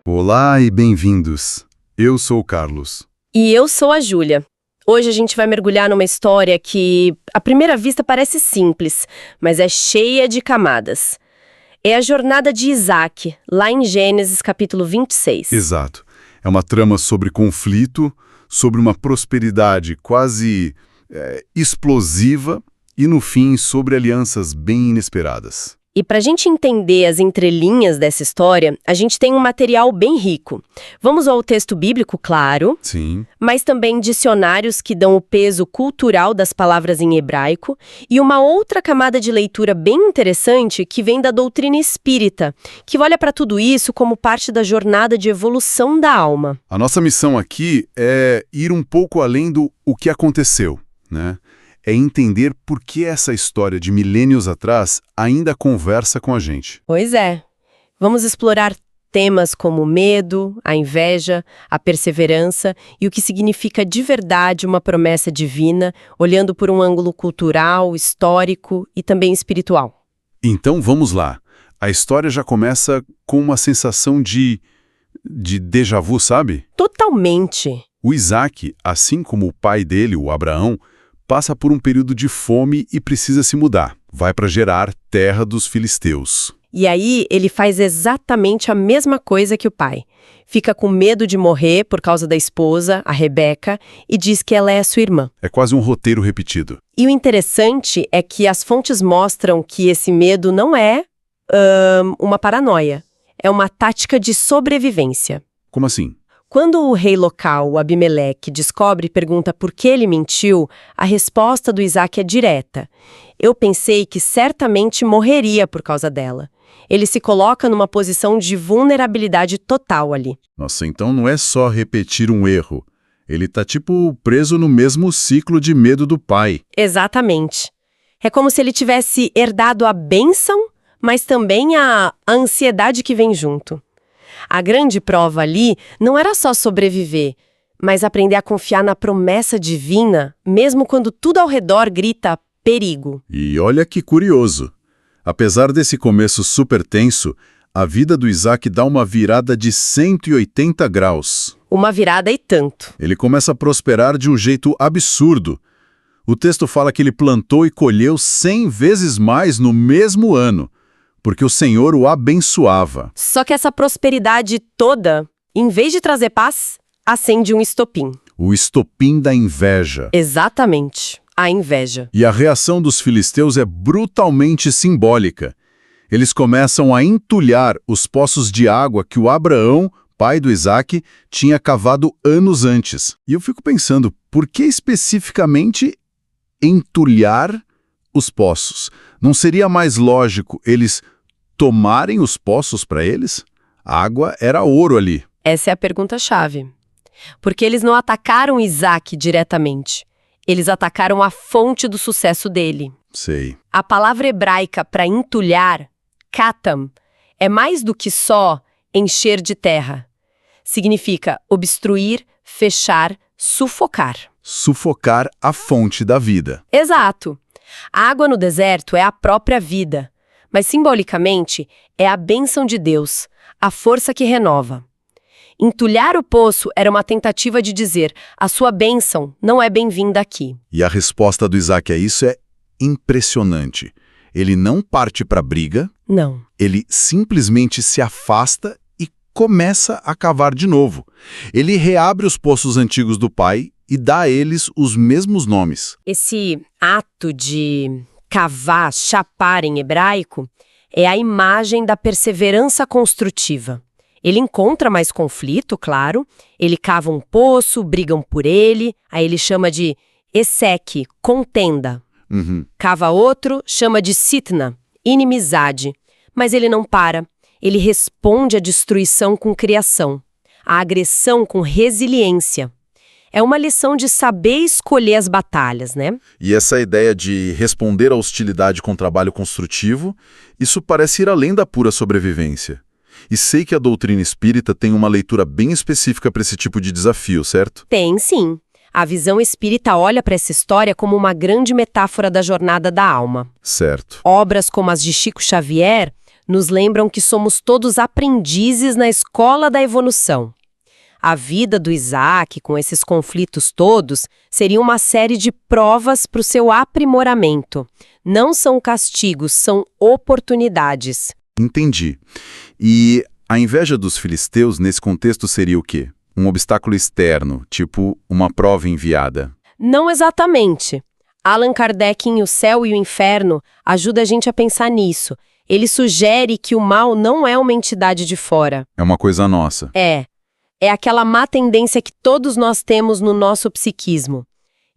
Olá e bem-vindos. Eu sou o Carlos. E eu sou a Júlia. Hoje a gente vai mergulhar numa história que, à primeira vista, parece simples, mas é cheia de camadas. É a jornada de Isaac, lá em Gênesis capítulo 26. Exato. É uma trama sobre conflito, sobre uma prosperidade quase explosiva e, no fim, sobre alianças bem inesperadas. E para a gente entender as entrelinhas dessa história, a gente tem um material bem rico. Vamos ao texto bíblico, claro, Sim. mas também dicionários que dão o peso cultural das palavras em hebraico e uma outra camada de leitura bem interessante que vem da doutrina espírita, que olha para tudo isso como parte da jornada de evolução da alma. A nossa missão aqui é ir um pouco além do o que aconteceu, né? É entender por que essa história de milênios atrás ainda conversa com a gente. Pois é. Vamos explorar temas como o medo, a inveja, a perseverança e o que significa de verdade uma promessa divina, olhando por um ângulo cultural, histórico e também espiritual. Então vamos lá. A história já começa com uma sensação de déjà vu, sabe? Totalmente. O Isaac, assim como o pai dele, o Abraão, passa por um período de fome e precisa se mudar. Vai para Gerar, terra dos filisteus. E aí ele faz exatamente a mesma coisa que o pai. Fica com medo de morrer por causa da esposa, a Rebeca, e diz que ela é sua irmã. É quase um roteiro repetido. E o interessante é que as fontes mostram que esse medo não é uma paranoia. É uma tática de sobrevivência. Como assim? Quando o rei local, o Abimeleque, descobre e pergunta por que ele mentiu, a resposta do Isaac é direta. Eu pensei que certamente morreria por causa dela. Ele se coloca numa posição de vulnerabilidade total ali. Nossa, então não é só repetir um erro. Ele tá preso no mesmo ciclo de medo do pai. Exatamente. É como se ele tivesse herdado a bênção, mas também a ansiedade que vem junto. A grande prova ali não era só sobreviver, mas aprender a confiar na promessa divina, mesmo quando tudo ao redor grita perigo. E olha que curioso. Apesar desse começo super tenso, a vida do Isaac dá uma virada de 180 graus. Uma virada e tanto. Ele começa a prosperar de um jeito absurdo. O texto fala que ele plantou e colheu 100 vezes mais no mesmo ano, porque o Senhor o abençoava. Só que essa prosperidade toda, em vez de trazer paz, acende um estopim. O estopim da inveja. Exatamente, a inveja. E a reação dos filisteus é brutalmente simbólica. Eles começam a entulhar os poços de água que o Abraão, pai do Isaac, tinha cavado anos antes. E eu fico pensando, por que especificamente entulhar os poços? Não seria mais lógico eles tomarem os poços para eles? A água era ouro ali. Essa é a pergunta-chave. Porque eles não atacaram Isaac diretamente. Eles atacaram a fonte do sucesso dele. Sei. A palavra hebraica para entulhar, katam, é mais do que só encher de terra. Significa obstruir, fechar, sufocar. Sufocar a fonte da vida. Exato. A água no deserto é a própria vida, mas simbolicamente é a bênção de Deus, a força que renova. Entulhar o poço era uma tentativa de dizer: a sua bênção não é bem-vinda aqui. E a resposta do Isaac a isso é impressionante. Ele não parte para a briga, Não. ele simplesmente se afasta e começa a cavar de novo. Ele reabre os poços antigos do pai e dá a eles os mesmos nomes. Esse ato de cavar, chapar em hebraico, é a imagem da perseverança construtiva. Ele encontra mais conflito, claro, ele cava um poço, brigam por ele, aí ele chama de eseque, contenda. Cava outro, chama de sitna, inimizade. Mas ele não para, ele responde à destruição com criação, à agressão com resiliência. É uma lição de saber escolher as batalhas, né? E essa ideia de responder à hostilidade com trabalho construtivo, isso parece ir além da pura sobrevivência. E sei que a doutrina espírita tem uma leitura bem específica para esse tipo de desafio, certo? Tem, sim. A visão espírita olha para essa história como uma grande metáfora da jornada da alma. Certo. Obras como as de Chico Xavier nos lembram que somos todos aprendizes na escola da evolução. A vida do Isaac, com esses conflitos todos, seria uma série de provas para o seu aprimoramento. Não são castigos, são oportunidades. Entendi. E a inveja dos filisteus nesse contexto seria o quê? Um obstáculo externo, tipo uma prova enviada. Não exatamente. Allan Kardec em O Céu e o Inferno ajuda a gente a pensar nisso. Ele sugere que o mal não é uma entidade de fora. É uma coisa nossa. É aquela má tendência que todos nós temos no nosso psiquismo.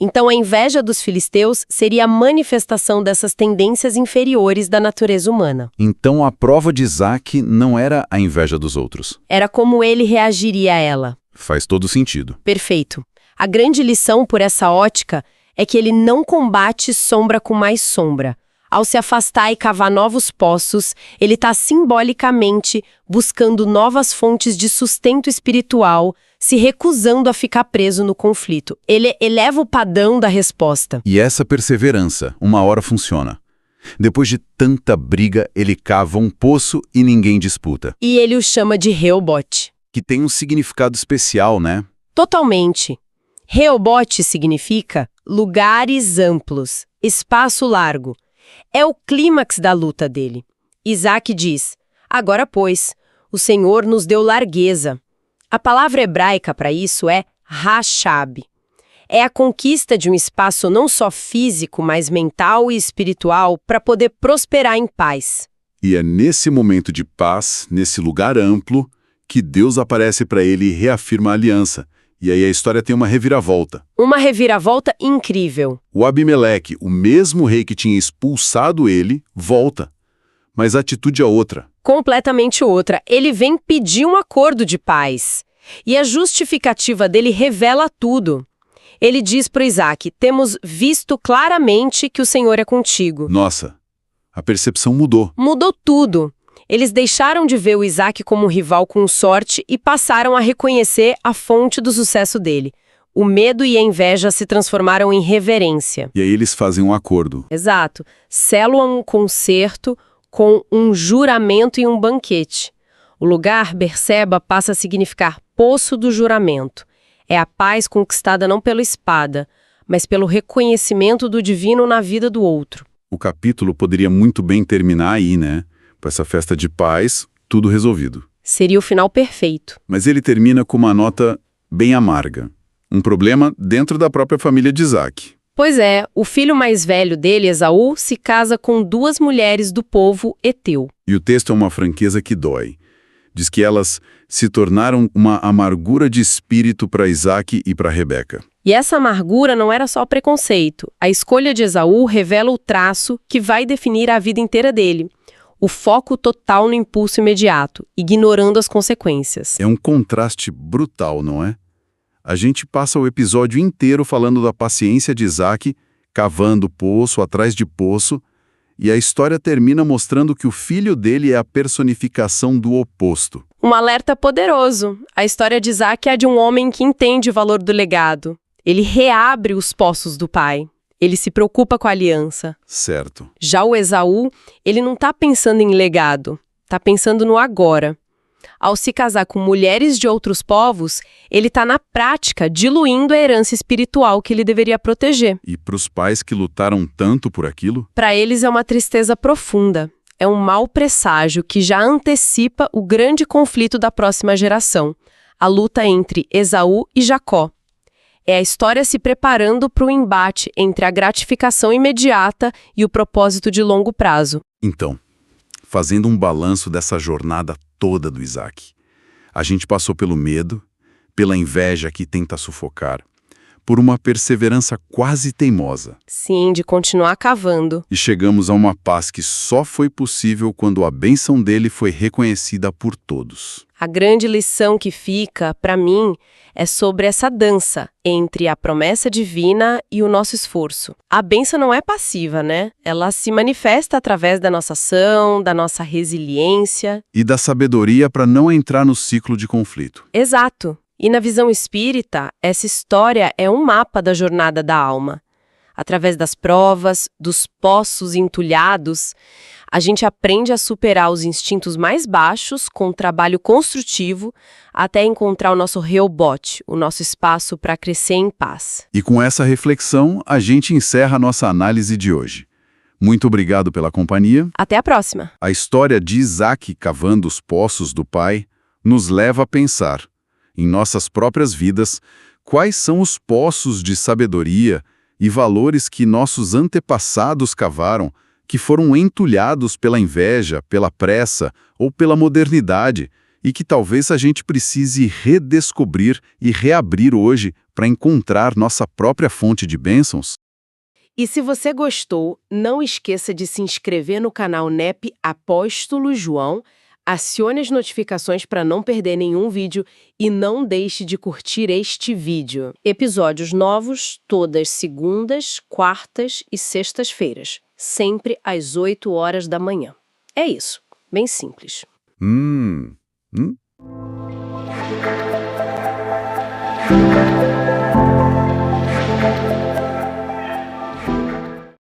Então a inveja dos filisteus seria a manifestação dessas tendências inferiores da natureza humana. Então a prova de Isaac não era a inveja dos outros. Era como ele reagiria a ela. Faz todo sentido. Perfeito. A grande lição por essa ótica é que ele não combate sombra com mais sombra. Ao se afastar e cavar novos poços, ele está simbolicamente buscando novas fontes de sustento espiritual, se recusando a ficar preso no conflito. Ele eleva o padrão da resposta. E essa perseverança, uma hora funciona. Depois de tanta briga, ele cava um poço e ninguém disputa. E ele o chama de Rehobote. Que tem um significado especial, né? Totalmente. Rehobote significa lugares amplos, espaço largo. É o clímax da luta dele. Isaac diz: agora, pois, o Senhor nos deu largueza. A palavra hebraica para isso é rachab. É a conquista de um espaço não só físico, mas mental e espiritual para poder prosperar em paz. E é nesse momento de paz, nesse lugar amplo, que Deus aparece para ele e reafirma a aliança. E aí a história tem uma reviravolta. Uma reviravolta incrível. O Abimeleque, o mesmo rei que tinha expulsado ele, volta. Mas a atitude é outra. Completamente outra. Ele vem pedir um acordo de paz. E a justificativa dele revela tudo. Ele diz para Isaac: temos visto claramente que o Senhor é contigo. Nossa, a percepção mudou. Mudou tudo. Eles deixaram de ver o Isaac como um rival com sorte e passaram a reconhecer a fonte do sucesso dele. O medo e a inveja se transformaram em reverência. E aí eles fazem um acordo. Exato. Selam um concerto com um juramento e um banquete. O lugar, Berseba, passa a significar poço do juramento. É a paz conquistada não pela espada, mas pelo reconhecimento do divino na vida do outro. O capítulo poderia muito bem terminar aí, né? Com essa festa de paz, tudo resolvido. Seria o final perfeito. Mas ele termina com uma nota bem amarga. Um problema dentro da própria família de Isaac. Pois é, o filho mais velho dele, Esaú, se casa com 2 mulheres do povo Eteu. E o texto é uma franqueza que dói. Diz que elas se tornaram uma amargura de espírito para Isaac e para Rebeca. E essa amargura não era só preconceito. A escolha de Esaú revela o traço que vai definir a vida inteira dele. O foco total no impulso imediato, ignorando as consequências. É um contraste brutal, não é? A gente passa o episódio inteiro falando da paciência de Isaac, cavando poço atrás de poço, e a história termina mostrando que o filho dele é a personificação do oposto. Um alerta poderoso. A história de Isaac é a de um homem que entende o valor do legado. Ele reabre os poços do pai. Ele se preocupa com a aliança. Certo. Já o Esaú, ele não está pensando em legado, está pensando no agora. Ao se casar com mulheres de outros povos, ele está na prática diluindo a herança espiritual que ele deveria proteger. E para os pais que lutaram tanto por aquilo? Para eles é uma tristeza profunda. É um mau presságio que já antecipa o grande conflito da próxima geração, a luta entre Esaú e Jacó. É a história se preparando para o embate entre a gratificação imediata e o propósito de longo prazo. Então, fazendo um balanço dessa jornada toda do Isaac, a gente passou pelo medo, pela inveja que tenta sufocar, por uma perseverança quase teimosa. Sim, de continuar cavando. E chegamos a uma paz que só foi possível quando a bênção dele foi reconhecida por todos. A grande lição que fica, para mim, é sobre essa dança entre a promessa divina e o nosso esforço. A bênção não é passiva, né? Ela se manifesta através da nossa ação, da nossa resiliência. E da sabedoria para não entrar no ciclo de conflito. Exato. E na visão espírita, essa história é um mapa da jornada da alma. Através das provas, dos poços entulhados, a gente aprende a superar os instintos mais baixos com um trabalho construtivo até encontrar o nosso Rehoboth, o nosso espaço para crescer em paz. E com essa reflexão, a gente encerra a nossa análise de hoje. Muito obrigado pela companhia. Até a próxima! A história de Isaac cavando os poços do pai nos leva a pensar, em nossas próprias vidas, quais são os poços de sabedoria e valores que nossos antepassados cavaram, que foram entulhados pela inveja, pela pressa ou pela modernidade, e que talvez a gente precise redescobrir e reabrir hoje para encontrar nossa própria fonte de bênçãos. E se você gostou, não esqueça de se inscrever no canal NEP Apóstolo João, acione as notificações para não perder nenhum vídeo e não deixe de curtir este vídeo. Episódios novos todas segundas, quartas e sextas-feiras, sempre às 8 horas da manhã. É isso, bem simples. Hum.